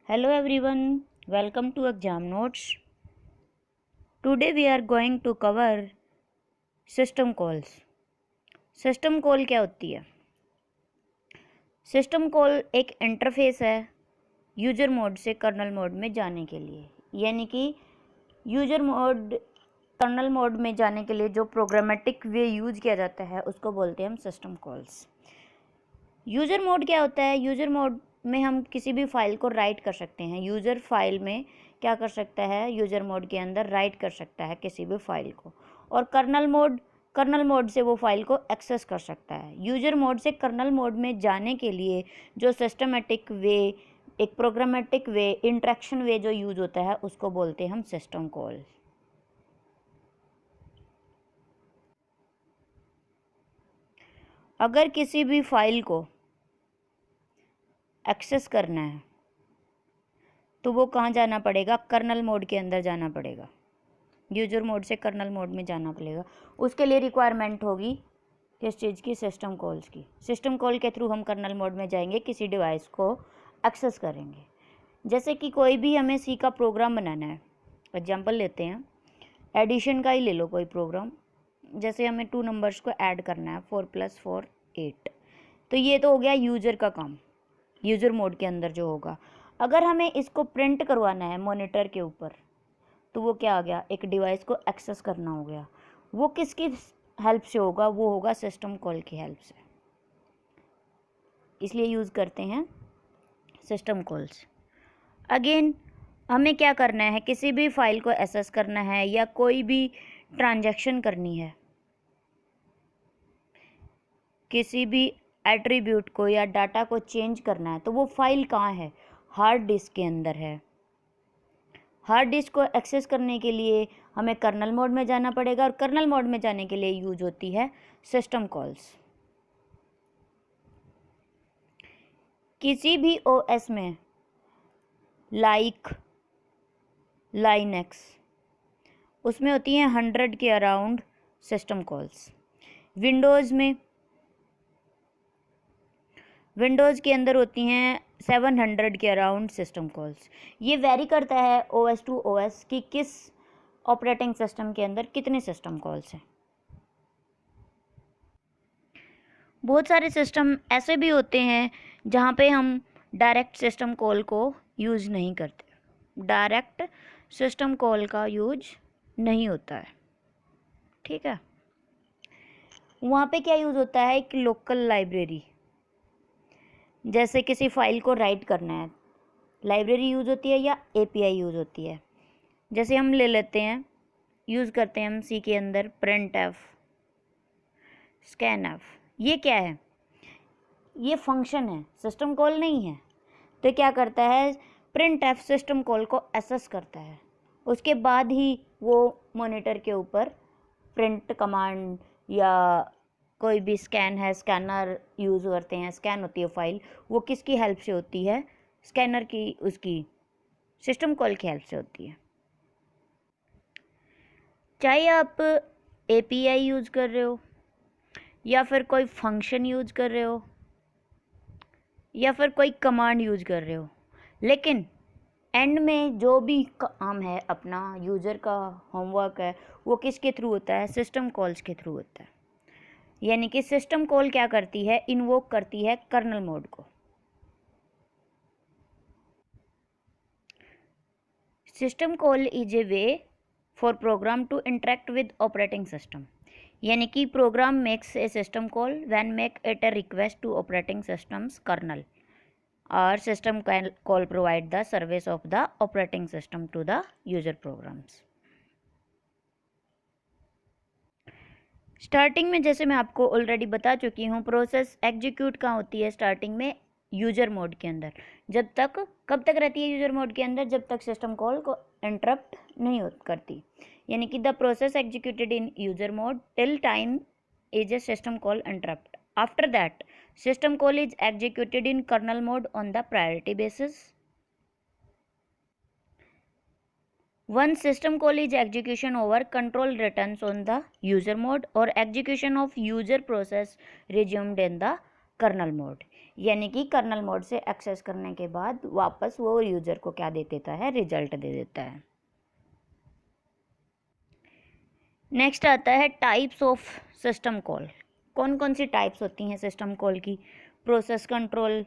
Hello everyone, welcome to Exam Notes. Today we are going to cover system calls. System call क्या होती है? System call एक interface है user mode से kernel mode में जाने के लिए, यानी कि यूजर मोड कर्नल मोड में जाने के लिए जो प्रोग्रामेटिक वे यूज किया जाता है उसको बोलते हैं हम सिस्टम कॉल्स। यूजर मोड क्या होता है? यूजर मोड में हम किसी भी फाइल को राइट कर सकते हैं। यूज़र फाइल में क्या कर सकता है? यूज़र मोड के अंदर राइट कर सकता है किसी भी फाइल को, और कर्नल मोड से वो फाइल को एक्सेस कर सकता है। यूजर मोड से कर्नल मोड में जाने के लिए जो सिस्टमेटिक वे, एक प्रोग्रामेटिक वे, इंट्रैक्शन वे जो यूज होता है उसको बोलते हैं हम सिस्टम कॉल। अगर किसी भी फाइल को एक्सेस करना है तो वो कहाँ जाना पड़ेगा? कर्नल मोड के अंदर जाना पड़ेगा। यूजर मोड से कर्नल मोड में जाना पड़ेगा। उसके लिए रिक्वायरमेंट होगी किस चीज़ की? सिस्टम कॉल्स की। सिस्टम कॉल के थ्रू हम कर्नल मोड में जाएंगे, किसी डिवाइस को एक्सेस करेंगे। जैसे कि कोई भी हमें सी का प्रोग्राम बनाना है, एग्जांपल लेते हैं, एडिशन का ही ले लो कोई प्रोग्राम। जैसे हमें 2 नंबर्स को ऐड करना है, 4 + 4 8, तो ये तो हो गया यूज़र का काम, यूज़र मोड के अंदर जो होगा। अगर हमें इसको प्रिंट करवाना है मॉनिटर के ऊपर, तो वो क्या आ गया? एक डिवाइस को एक्सेस करना हो गया। वो किसकी हेल्प से होगा? वो होगा सिस्टम कॉल की हेल्प से। इसलिए यूज़ करते हैं सिस्टम कॉल्स। अगेन हमें क्या करना है? किसी भी फाइल को एक्सेस करना है या कोई भी ट्रांजैक्शन करनी है, किसी भी एट्रीब्यूट को या डाटा को चेंज करना है, तो वो फाइल कहाँ है? हार्ड डिस्क के अंदर है। हार्ड डिस्क को एक्सेस करने के लिए हमें कर्नल मोड में जाना पड़ेगा, और कर्नल मोड में जाने के लिए यूज होती है सिस्टम कॉल्स। किसी भी ओएस में, लाइक लाइनक्स, उसमें होती हैं 100 के अराउंड सिस्टम कॉल्स। विंडोज़ के अंदर होती हैं 700 के अराउंड सिस्टम कॉल्स। ये वेरी करता है ओएस टू ओएस कि किस ऑपरेटिंग सिस्टम के अंदर कितने सिस्टम कॉल्स हैं। बहुत सारे सिस्टम ऐसे भी होते हैं जहाँ पे हम डायरेक्ट सिस्टम कॉल को यूज़ नहीं करते। डायरेक्ट सिस्टम कॉल का यूज नहीं होता है, ठीक है। वहाँ पे क्या यूज़ होता है? एक लोकल लाइब्रेरी। जैसे किसी फाइल को राइट करना है, लाइब्रेरी यूज़ होती है या एपीआई यूज़ होती है। जैसे हम ले लेते हैं, यूज़ करते हैं हम सी के अंदर प्रिंट एफ, स्कैन एफ। ये क्या है? ये फंक्शन है, सिस्टम कॉल नहीं है। तो क्या करता है? प्रिंट एफ सिस्टम कॉल को एक्सेस करता है, उसके बाद ही वो मॉनिटर के ऊपर प्रिंट कमांड या कोई भी स्कैन है, स्कैनर यूज़ करते हैं, स्कैन होती है फाइल, वो किसकी हेल्प से होती है? स्कैनर की, उसकी सिस्टम कॉल की हेल्प से होती है। चाहे आप एपीआई यूज़ कर रहे हो, या फिर कोई फंक्शन यूज़ कर रहे हो, या फिर कोई कमांड यूज़ कर रहे हो, लेकिन एंड में जो भी काम है अपना, यूज़र का होमवर्क है, वो किसके थ्रू होता है? सिस्टम कॉल्स के थ्रू होता है। यानी कि सिस्टम कॉल क्या करती है? इन्वोक करती है कर्नल मोड को। System call is a way for program to interact with operating system. यानी कि program makes a system call when make it a request to operating systems kernel, और system call provide the service of the operating system to the user programs. Starting में, जैसे मैं आपको already बता चुकी हूँ, प्रोसेस एग्जीक्यूट कहाँ होती है? स्टार्टिंग में यूजर मोड के अंदर। जब तक, कब तक रहती है यूजर मोड के अंदर? जब तक सिस्टम कॉल को इंटरप्ट नहीं करती। यानी कि the process executed in user mode till time is a system call interrupt. After that system call is executed in kernel mode on the priority basis. Once system call is execution over, control returns on the user mode, or execution of user process resumed in the kernel mode. यानी कि kernel mode से access करने के बाद वापस वो user को क्या दे देता है, रिजल्ट दे देता है। नेक्स्ट आता है टाइप्स ऑफ सिस्टम कॉल। कौन कौन सी टाइप्स होती हैं सिस्टम कॉल की? Process control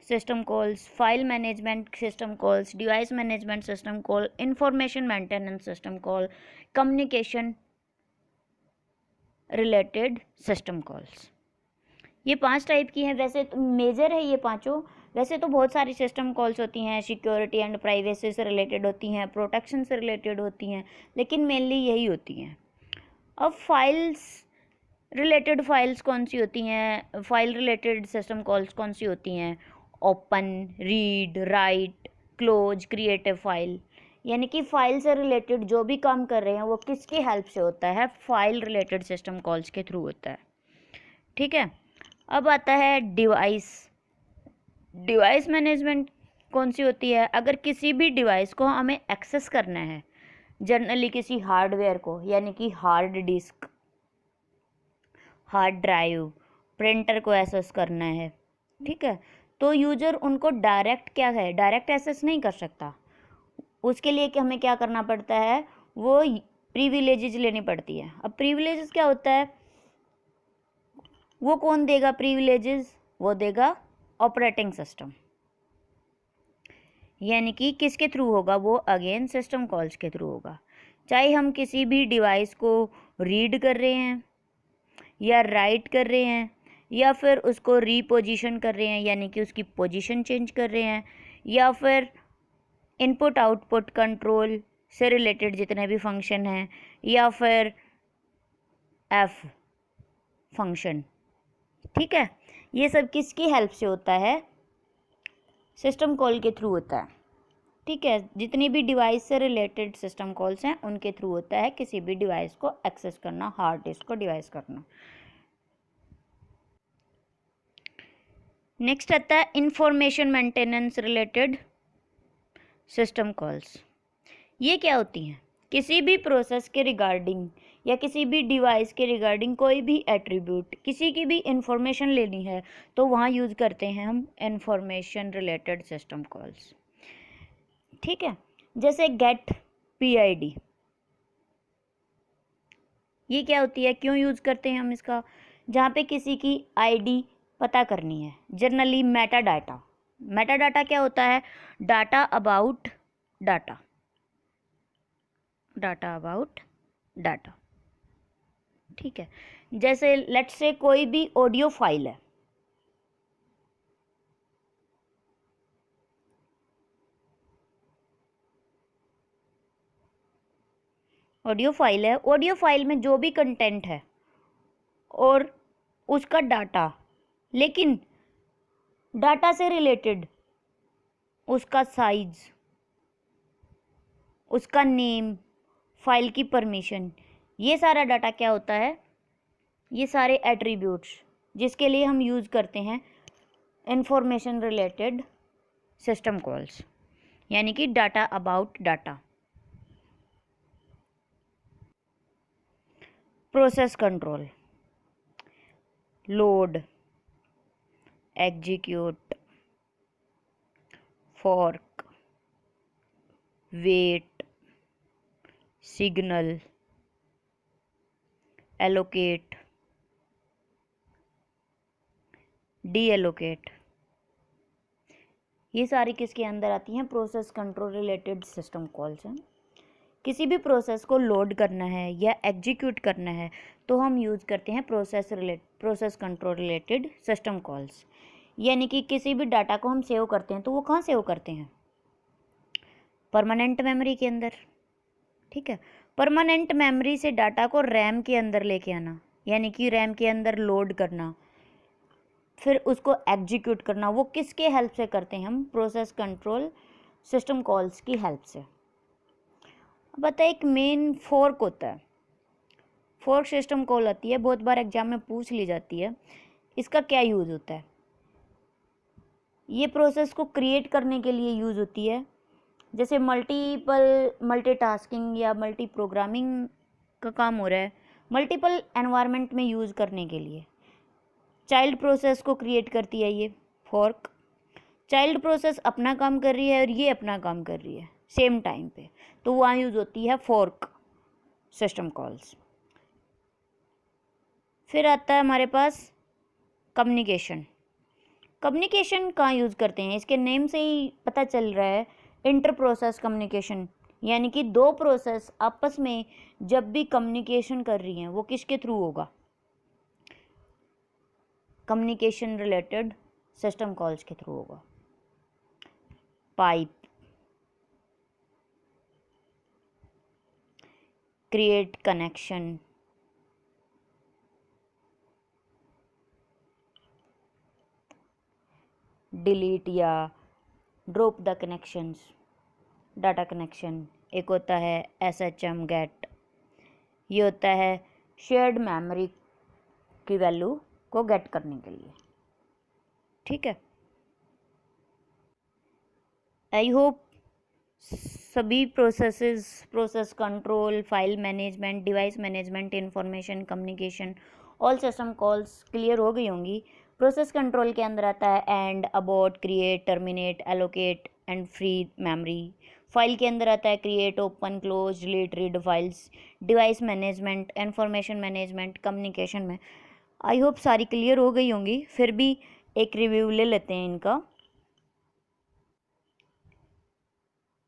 system calls, file management system calls, device management system call, information maintenance system call, communication related system calls. ये 5 टाइप की हैं। वैसे तो मेजर है ये पांचों। वैसे तो बहुत सारी सिस्टम कॉल्स होती हैं, सिक्योरिटी एंड प्राइवेसी से रिलेटेड होती हैं, प्रोटेक्शन से रिलेटेड होती हैं, लेकिन मेनली यही होती हैं। अब फाइल्स रिलेटेड फाइल्स कौन सी होती हैं, फाइल रिलेटेड सिस्टम कॉल्स कौन सी होती हैं? Open, read, right, close, creative file. यानी कि फाइल से रिलेटेड जो भी काम कर रहे हैं वो किसकी हेल्प से होता है? फाइल रिलेटेड सिस्टम कॉल्स के थ्रू होता है। ठीक है। अब आता है डिवाइस। डिवाइस मैनेजमेंट कौन सी होती है? अगर किसी भी डिवाइस को हमें एक्सेस करना है, जनरली किसी हार्डवेयर को, यानी कि hard disk, hard drive, printer को एक्सेस करना है, ठीक है, तो यूजर उनको डायरेक्ट क्या है, डायरेक्ट एक्सेस नहीं कर सकता। उसके लिए कि हमें क्या करना पड़ता है, वो प्रिविलेजेस लेनी पड़ती है। अब प्रिविलेजेस क्या होता है? वो कौन देगा प्रिविलेजेस? वो देगा ऑपरेटिंग सिस्टम। यानी कि किसके थ्रू होगा वो? अगेन सिस्टम कॉल्स के थ्रू होगा। चाहे हम किसी भी डिवाइस को रीड कर रहे हैं या राइट कर रहे हैं या फिर उसको रीपोजिशन कर रहे हैं, यानी कि उसकी पोजीशन चेंज कर रहे हैं, या फिर इनपुट आउटपुट कंट्रोल से रिलेटेड जितने भी फंक्शन हैं, या फिर एफ फंक्शन। ठीक है, ये सब किसकी हेल्प से होता है? सिस्टम कॉल के थ्रू होता है। ठीक है, जितनी भी डिवाइस से रिलेटेड सिस्टम कॉल्स हैं उनके थ्रू होता है किसी भी डिवाइस को एक्सेस करना, हार्ड डिस्क को डिवाइस करना। नेक्स्ट आता है information maintenance related system calls. ये क्या होती हैं? किसी भी प्रोसेस के रिगार्डिंग या किसी भी डिवाइस के रिगार्डिंग कोई भी एट्रीब्यूट, किसी की भी इंफॉर्मेशन लेनी है तो वहाँ यूज़ करते हैं हम इंफॉर्मेशन रिलेटेड सिस्टम कॉल्स। ठीक है, जैसे गेट PID, ये क्या होती है, क्यों यूज़ करते हैं हम इसका? जहाँ पे किसी की ID पता करनी है, generally Meta data. Meta data क्या होता है? Data about data, data about data. ठीक है, जैसे लेट्स से कोई भी ऑडियो फाइल है, ऑडियो फाइल है, ऑडियो फाइल में जो भी कंटेंट है और उसका डाटा, लेकिन डाटा से रिलेटेड उसका साइज, उसका नेम, फाइल की परमिशन, ये सारा डाटा क्या होता है? ये सारे एट्रीब्यूट्स जिसके लिए हम यूज़ करते हैं इंफॉर्मेशन रिलेटेड सिस्टम कॉल्स, यानी कि data about data. Process control, load, execute, fork, wait, signal, allocate, deallocate, ये सारी किसके अंदर आती हैं? Process control related system calls हैं। किसी भी प्रोसेस को लोड करना है या एग्जीक्यूट करना है तो हम यूज़ करते हैं process control related system calls. यानी कि किसी भी डाटा को हम सेव करते हैं तो वो कहाँ सेव करते हैं? परमानेंट मेमोरी के अंदर। ठीक है, परमानेंट मेमोरी से डाटा को रैम के अंदर लेके आना, यानी कि रैम के अंदर लोड करना, फिर उसको एग्जीक्यूट करना, वो किसके हेल्प से करते हैं हम? प्रोसेस कंट्रोल सिस्टम कॉल्स की हेल्प से। अब बताइए, एक मेन फोर्क होता है, फोर्क सिस्टम कॉल आती है, बहुत बार एग्जाम में पूछ ली जाती है। इसका क्या यूज़ होता है? ये प्रोसेस को क्रिएट करने के लिए यूज़ होती है। जैसे मल्टीटास्किंग या मल्टी प्रोग्रामिंग का काम हो रहा है, मल्टीपल एनवायरनमेंट में यूज़ करने के लिए चाइल्ड प्रोसेस को क्रिएट करती है ये। फॉर्क। चाइल्ड प्रोसेस अपना काम कर रही है और ये अपना काम कर रही है सेम टाइम पे, तो वहाँ यूज़ होती है फॉर्क सिस्टम कॉल्स। फिर आता है हमारे पास कम्युनिकेशन। कम्युनिकेशन कहाँ यूज़ करते हैं, इसके नेम से ही पता चल रहा है, इंटर प्रोसेस कम्युनिकेशन, यानी कि दो प्रोसेस आपस में जब भी कम्युनिकेशन कर रही हैं वो किसके थ्रू होगा, कम्युनिकेशन रिलेटेड सिस्टम कॉल्स के थ्रू होगा। पाइप, क्रिएट कनेक्शन, डिलीट या drop the connections, data connection. एक होता है SHM गेट, ये होता है शेयर्ड मेमोरी की वैल्यू को गेट करने के लिए। ठीक है, आई होप सभी process control, file management, device management, information communication, all system calls clear हो गई होंगी। प्रोसेस कंट्रोल के अंदर आता है and, abort, create, terminate, allocate and free memory. File के अंदर आता है create, open, close, delete, read files. Device management, information management, communication में आई होप सारी क्लियर हो गई होंगी, फिर भी एक रिव्यू ले लेते हैं इनका।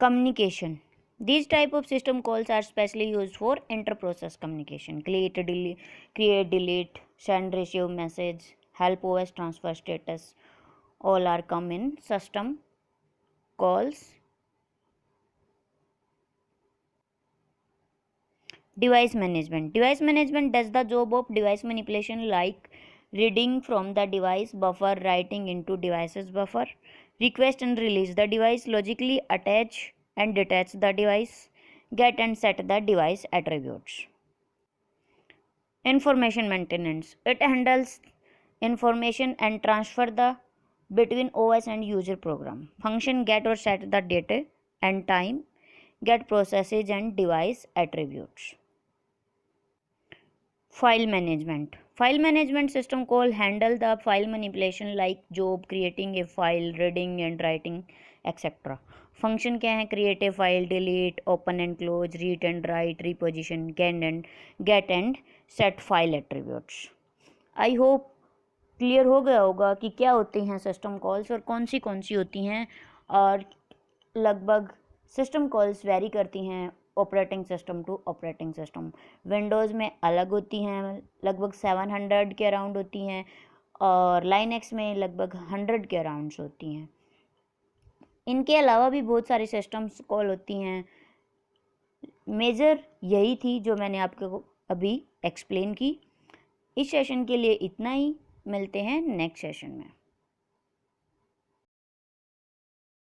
Communication. These type of system calls are specially used for inter-process communication. Create, delete, send, receive message, help OS transfer status. All are come in system calls. Device management. Device management does the job of device manipulation like reading from the device buffer, writing into device's buffer, request and release the device, logically attach and detach the device, get and set the device attributes. Information maintenance. It handles information and transfer the between OS and user program. Function get or set the date and time, get processes and device attributes. File management. File management system call handle the file manipulation like job creating a file, reading and writing, etc. Function क्या है, create a file, delete, open and close, read and write, reposition, get and set file attributes. I hope clear हो गया होगा कि क्या होती हैं system calls और कौन सी होती हैं, और लगभग सिस्टम कॉल्स वेरी करती हैं operating system to operating system. Windows में अलग होती हैं, लगभग 700 के अराउंड होती हैं, और लाइनक्स में लगभग 100 के अराउंड्स होती हैं। इनके अलावा भी बहुत सारी सिस्टम्स कॉल होती हैं, मेजर यही थी जो मैंने आपको अभी एक्सप्लेन की। इस सेशन के लिए इतना ही, मिलते हैं नेक्स्ट सेशन में।